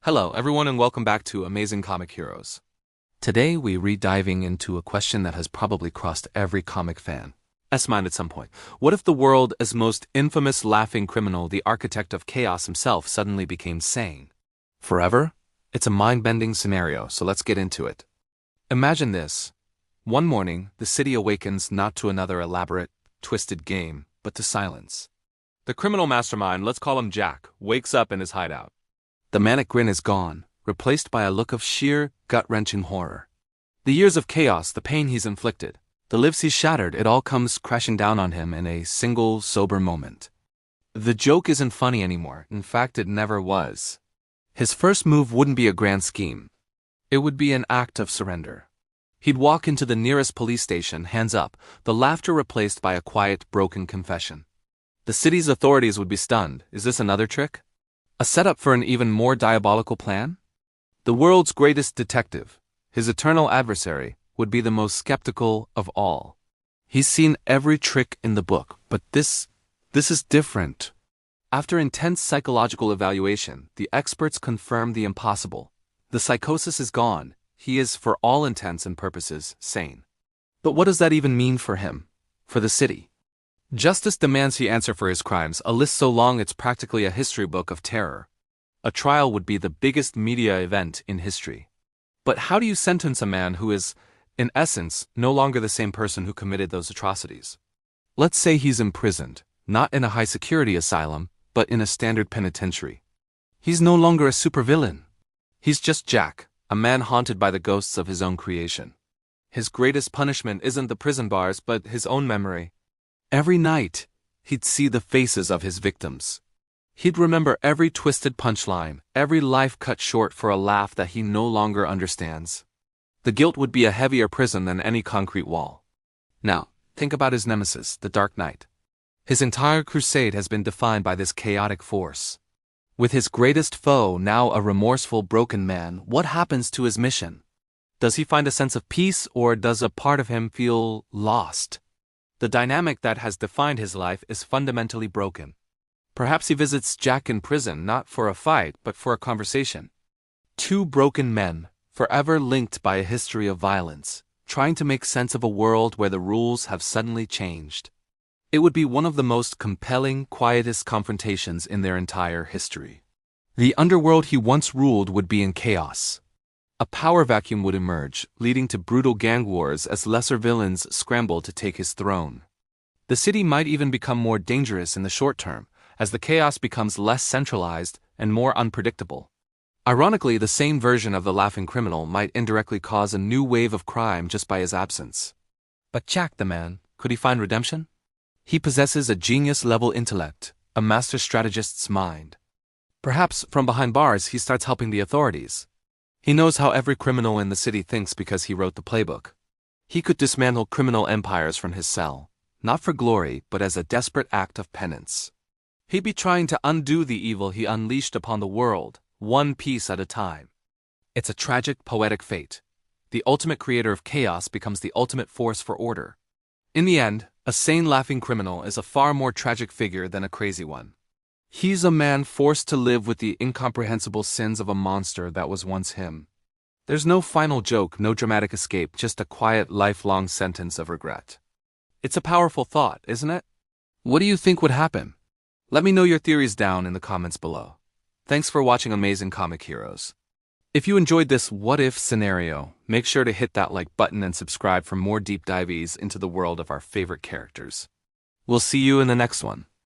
Hello, everyone, and welcome back to Amazing Comic Heroes. Today, we re-diving into a question that has probably crossed every comic fan's mind at some point. What if the world's most infamous laughing criminal, the architect of chaos himself, suddenly became sane? Forever? It's a mind-bending scenario, so let's get into it. Imagine this. One morning, the city awakens not to another elaborate, twisted game, but to silence. The criminal mastermind, let's call him Jack, wakes up in his hideout. The manic grin is gone, replaced by a look of sheer, gut-wrenching horror. The years of chaos, the pain he's inflicted, the lives he's shattered, it all comes crashing down on him in a single, sober moment. The joke isn't funny anymore. In fact, it never was. His first move wouldn't be a grand scheme. It would be an act of surrender. He'd walk into the nearest police station, hands up, the laughter replaced by a quiet, broken confession. The city's authorities would be stunned. Is this another trick? A setup for an even more diabolical plan? The world's greatest detective, his eternal adversary, would be the most skeptical of all. He's seen every trick in the book, but this is different. After intense psychological evaluation, the experts confirm the impossible. The psychosis is gone. He is, for all intents and purposes, sane. But what does that even mean for him? For the city? Justice demands he answer for his crimes, a list so long it's practically a history book of terror. A trial would be the biggest media event in history. But how do you sentence a man who is, in essence, no longer the same person who committed those atrocities? Let's say he's imprisoned, not in a high-security asylum, but in a standard penitentiary. He's no longer a supervillain. He's just Jack, a man haunted by the ghosts of his own creation. His greatest punishment isn't the prison bars, but his own memory. Every night, he'd see the faces of his victims. He'd remember every twisted punchline, every life cut short for a laugh that he no longer understands. The guilt would be a heavier prison than any concrete wall. Now, think about his nemesis, the Dark Knight. His entire crusade has been defined by this chaotic force. With his greatest foe now a remorseful, broken man, what happens to his mission? Does he find a sense of peace, or does a part of him feel lost? The dynamic that has defined his life is fundamentally broken. Perhaps he visits Jack in prison not for a fight, but for a conversation. Two broken men, forever linked by a history of violence, trying to make sense of a world where the rules have suddenly changed. It would be one of the most compelling, quietest confrontations in their entire history. The underworld he once ruled would be in chaos. A power vacuum would emerge, leading to brutal gang wars as lesser villains scramble to take his throne. The city might even become more dangerous in the short term, as the chaos becomes less centralized and more unpredictable. Ironically, the same version of the laughing criminal might indirectly cause a new wave of crime just by his absence. But Jack the man, could he find redemption? He possesses a genius-level intellect, a master strategist's mind. Perhaps from behind bars he starts helping the authorities. He knows how every criminal in the city thinks because he wrote the playbook. He could dismantle criminal empires from his cell, not for glory, but as a desperate act of penance. He'd be trying to undo the evil he unleashed upon the world, one piece at a time. It's a tragic, poetic fate. The ultimate creator of chaos becomes the ultimate force for order. In the end, a sane laughing criminal is a far more tragic figure than a crazy one. He's a man forced to live with the incomprehensible sins of a monster that was once him. There's no final joke, no dramatic escape, just a quiet, lifelong sentence of regret. It's a powerful thought, isn't it? What do you think would happen? Let me know your theories down in the comments below. Thanks for watching Amazing Comic Heroes. If you enjoyed this what-if scenario, make sure to hit that like button and subscribe for more deep dives into the world of our favorite characters. We'll see you in the next one.